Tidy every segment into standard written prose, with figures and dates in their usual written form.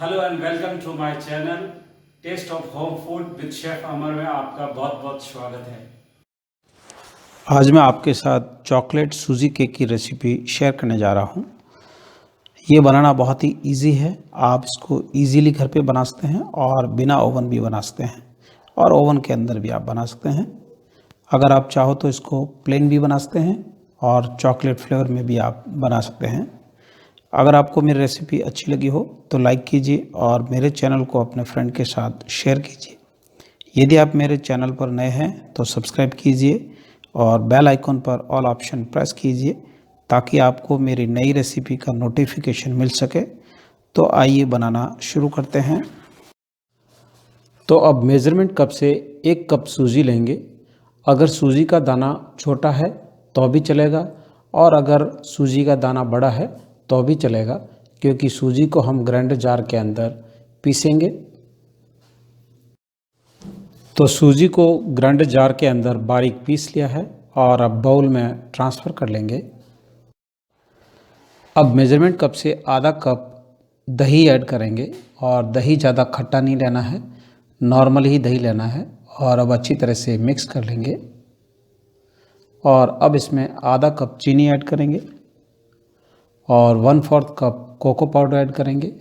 Hello and welcome to my channel taste of home food with chef Amar में आपका बहुत बहुत स्वागत है। आज मैं आपके साथ चॉकलेट सूजी केक की रेसिपी शेयर करने जा रहा हूँ। ये बनाना बहुत ही इजी है। आप इसको इजीली घर पे बना सकते हैं और बिना ओवन भी बना सकते हैं और ओवन के अंदर भी आप बना सकते हैं। अगर आप चाहो तो इसको प्लेन भी बना सकते हैं और चॉकलेट फ्लेवर में भी आप बना सकते हैं। अगर आपको मेरी रेसिपी अच्छी लगी हो तो लाइक कीजिए और मेरे चैनल को अपने फ्रेंड के साथ शेयर कीजिए। यदि आप मेरे चैनल पर नए हैं तो सब्सक्राइब कीजिए और बेल आइकन पर ऑल ऑप्शन प्रेस कीजिए ताकि आपको मेरी नई रेसिपी का नोटिफिकेशन मिल सके। तो आइए बनाना शुरू करते हैं। तो अब मेज़रमेंट कप से 1 कप सूजी लेंगे। अगर सूजी का दाना छोटा है तो भी चलेगा और अगर सूजी का दाना बड़ा है तो भी चलेगा, क्योंकि सूजी को हम ग्राइंडर जार के अंदर पीसेंगे। तो सूजी को ग्राइंडर जार के अंदर बारीक पीस लिया है और अब बाउल में ट्रांसफ़र कर लेंगे। अब मेज़रमेंट कप से आधा कप दही ऐड करेंगे और दही ज़्यादा खट्टा नहीं लेना है, नॉर्मल ही दही लेना है। और अब अच्छी तरह से मिक्स कर लेंगे और अब इसमें आधा कप चीनी ऐड करेंगे और 1/4 कप कोको पाउडर ऐड करेंगे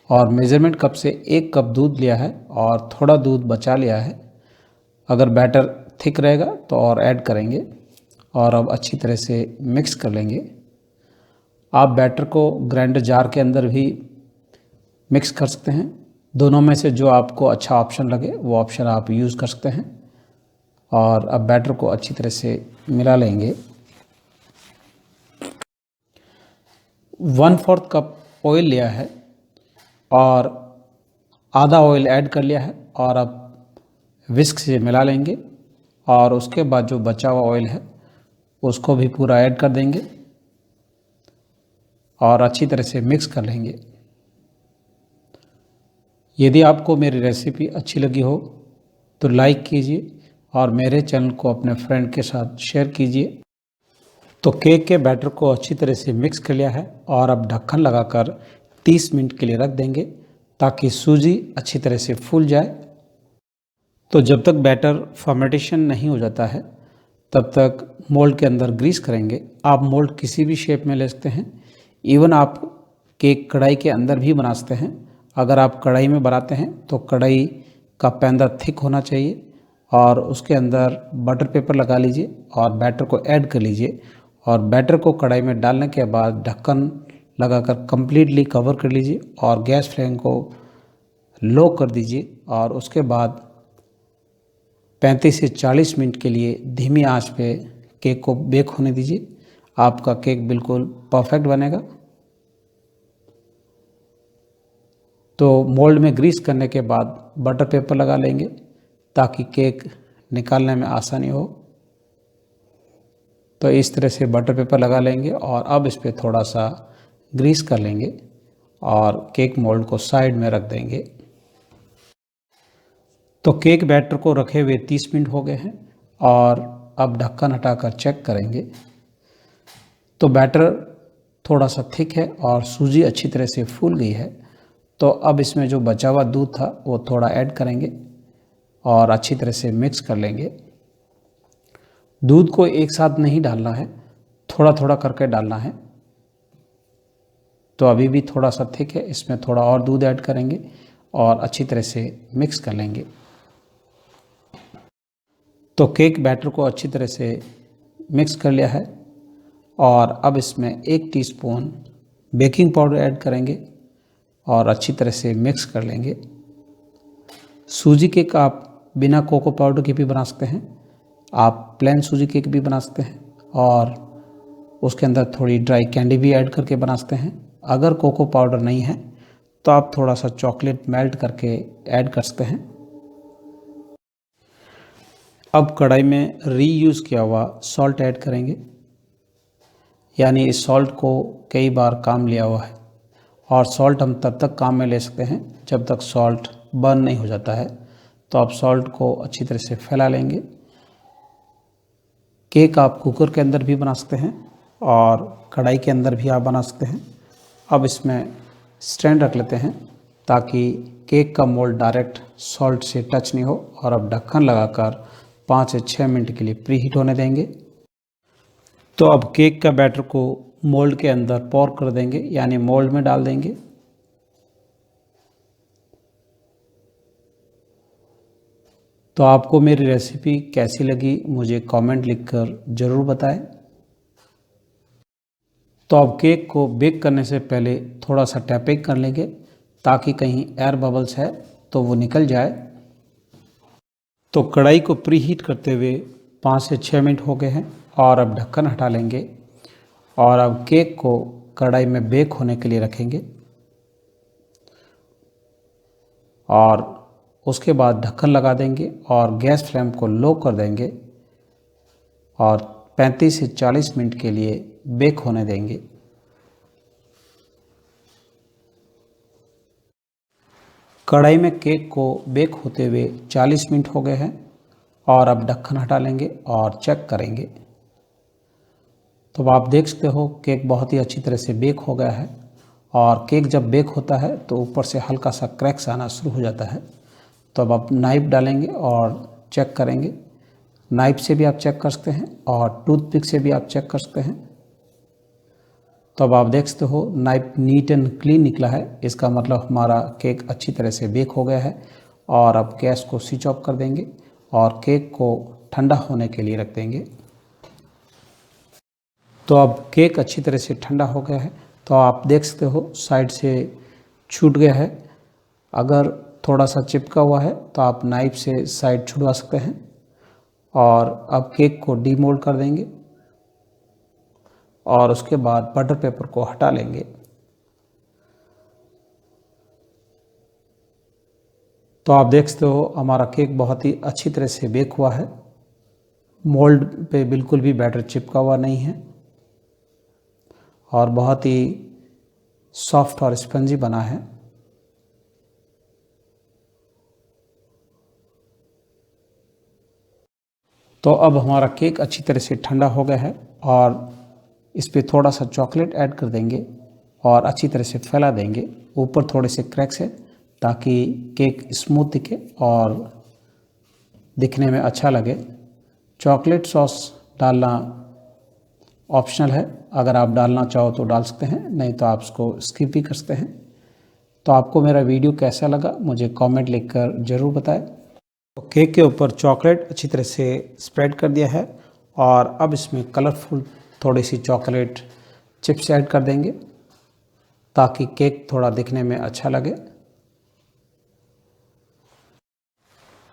और मेज़रमेंट कप से 1 कप दूध लिया है और थोड़ा दूध बचा लिया है। अगर बैटर थिक रहेगा तो और ऐड करेंगे और अब अच्छी तरह से मिक्स कर लेंगे। आप बैटर को ग्राइंडर जार के अंदर भी मिक्स कर सकते हैं। दोनों में से जो आपको अच्छा ऑप्शन लगे वो ऑप्शन आप यूज़ कर सकते हैं। और अब बैटर को अच्छी तरह से मिला लेंगे। 1/4 कप ऑयल लिया है और आधा ऑयल ऐड कर लिया है और अब विस्क से मिला लेंगे और उसके बाद जो बचा हुआ ऑयल है उसको भी पूरा ऐड कर देंगे और अच्छी तरह से मिक्स कर लेंगे। यदि आपको मेरी रेसिपी अच्छी लगी हो तो लाइक कीजिए और मेरे चैनल को अपने फ्रेंड के साथ शेयर कीजिए। तो केक के बैटर को अच्छी तरह से मिक्स कर लिया है और अब ढक्कन लगाकर 30 मिनट के लिए रख देंगे ताकि सूजी अच्छी तरह से फूल जाए। तो जब तक बैटर फर्मेंटेशन नहीं हो जाता है तब तक मोल्ड के अंदर ग्रीस करेंगे। आप मोल्ड किसी भी शेप में ले सकते हैं। इवन आप केक कढ़ाई के अंदर भी बना सकते हैं। अगर आप कढ़ाई में बनाते हैं तो कढ़ाई का पैंदा थिक होना चाहिए और उसके अंदर बटर पेपर लगा लीजिए और बैटर को ऐड कर लीजिए और बैटर को कढ़ाई में डालने के बाद ढक्कन लगाकर कंप्लीटली कवर कर लीजिए और गैस फ्लेम को लो कर दीजिए और उसके बाद 35 से 40 मिनट के लिए धीमी आंच पे केक को बेक होने दीजिए। आपका केक बिल्कुल परफेक्ट बनेगा। तो मोल्ड में ग्रीस करने के बाद बटर पेपर लगा लेंगे ताकि केक निकालने में आसानी हो। तो इस तरह से बटर पेपर लगा लेंगे और अब इस पर थोड़ा सा ग्रीस कर लेंगे और केक मोल्ड को साइड में रख देंगे। तो केक बैटर को रखे हुए 30 मिनट हो गए हैं और अब ढक्कन हटाकर चेक करेंगे। तो बैटर थोड़ा सा थिक है और सूजी अच्छी तरह से फूल गई है। तो अब इसमें जो बचा हुआ दूध था वो थोड़ा ऐड करेंगे और अच्छी तरह से मिक्स कर लेंगे। दूध को एक साथ नहीं डालना है, थोड़ा थोड़ा करके डालना है। तो अभी भी थोड़ा सा थिक है, इसमें थोड़ा और दूध ऐड करेंगे और अच्छी तरह से मिक्स कर लेंगे। तो केक बैटर को अच्छी तरह से मिक्स कर लिया है और अब इसमें 1 टीस्पून बेकिंग पाउडर ऐड करेंगे और अच्छी तरह से मिक्स कर लेंगे। सूजी केक आप बिना कोको पाउडर के भी बना सकते हैं। आप प्लेन सूजी केक भी बना सकते हैं और उसके अंदर थोड़ी ड्राई कैंडी भी ऐड करके बना सकते हैं। अगर कोको पाउडर नहीं है तो आप थोड़ा सा चॉकलेट मेल्ट करके ऐड कर सकते हैं। अब कढ़ाई में रीयूज़ किया हुआ सॉल्ट ऐड करेंगे, यानी इस सॉल्ट को कई बार काम लिया हुआ है और सॉल्ट हम तब तक काम में ले सकते हैं जब तक सॉल्ट बर्न नहीं हो जाता है। तो आप सॉल्ट को अच्छी तरह से फैला लेंगे। केक आप कुकर के अंदर भी बना सकते हैं और कढ़ाई के अंदर भी आप बना सकते हैं। अब इसमें स्टैंड रख लेते हैं ताकि केक का मोल्ड डायरेक्ट सॉल्ट से टच नहीं हो। और अब ढक्कन लगाकर 5 से 6 मिनट के लिए प्री हीट होने देंगे। तो अब केक का बैटर को मोल्ड के अंदर पोर कर देंगे, यानी मोल्ड में डाल देंगे। तो आपको मेरी रेसिपी कैसी लगी मुझे कमेंट लिखकर ज़रूर बताएं। तो अब केक को बेक करने से पहले थोड़ा सा टैपिंग कर लेंगे ताकि कहीं एयर बबल्स है तो वो निकल जाए। तो कढ़ाई को प्री हीट करते हुए 5 से 6 मिनट हो गए हैं और अब ढक्कन हटा लेंगे और अब केक को कढ़ाई में बेक होने के लिए रखेंगे और उसके बाद ढक्कन लगा देंगे और गैस फ्लेम को लो कर देंगे और 35 से 40 मिनट के लिए बेक होने देंगे। कढ़ाई में केक को बेक होते हुए 40 मिनट हो गए हैं और अब ढक्कन हटा लेंगे और चेक करेंगे। तो आप देख सकते हो केक बहुत ही अच्छी तरह से बेक हो गया है और केक जब बेक होता है तो ऊपर से हल्का सा क्रैक्स आना शुरू हो जाता है। तो अब आप नाइफ डालेंगे और चेक करेंगे। नाइफ से भी आप चेक कर सकते हैं और टूथपिक से भी आप चेक कर सकते हैं। तो अब आप देख सकते हो नाइफ नीट एंड क्लीन निकला है, इसका मतलब हमारा केक अच्छी तरह से बेक हो गया है। और अब गैस को स्विच ऑफ कर देंगे और केक को ठंडा होने के लिए रख देंगे। तो अब केक अच्छी तरह से ठंडा हो गया है। तो आप देख सकते हो साइड से छूट गया है। अगर थोड़ा सा चिपका हुआ है तो आप नाइफ से साइड छुड़वा सकते हैं। और अब केक को डीमोल्ड कर देंगे और उसके बाद बटर पेपर को हटा लेंगे। तो आप देख सकते हो हमारा केक बहुत ही अच्छी तरह से बेक हुआ है। मोल्ड पे बिल्कुल भी बैटर चिपका हुआ नहीं है और बहुत ही सॉफ्ट और स्पंजी बना है। तो अब हमारा केक अच्छी तरह से ठंडा हो गया है और इस पे थोड़ा सा चॉकलेट ऐड कर देंगे और अच्छी तरह से फैला देंगे। ऊपर थोड़े से क्रैक्स है ताकि केक स्मूथ दिखे और दिखने में अच्छा लगे। चॉकलेट सॉस डालना ऑप्शनल है, अगर आप डालना चाहो तो डाल सकते हैं, नहीं तो आप उसको स्किप भी कर सकते हैं। तो आपको मेरा वीडियो कैसा लगा मुझे कमेंट लिखकर ज़रूर बताएं। तो केक के ऊपर चॉकलेट अच्छी तरह से स्प्रेड कर दिया है और अब इसमें कलरफुल थोड़ी सी चॉकलेट चिप्स ऐड कर देंगे ताकि केक थोड़ा दिखने में अच्छा लगे।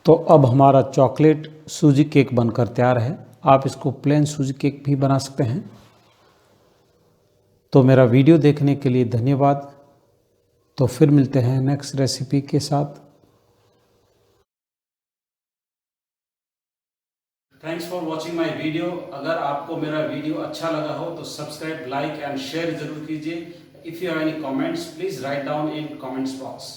तो अब हमारा चॉकलेट सूजी केक बनकर तैयार है। आप इसको प्लेन सूजी केक भी बना सकते हैं। तो मेरा वीडियो देखने के लिए धन्यवाद। तो फिर मिलते हैं नेक्स्ट रेसिपी के साथ। Thanks for watching my video. अगर आपको मेरा वीडियो अच्छा लगा हो तो सब्सक्राइब, लाइक एंड शेयर जरूर कीजिए। If you have any comments please write down in comments box.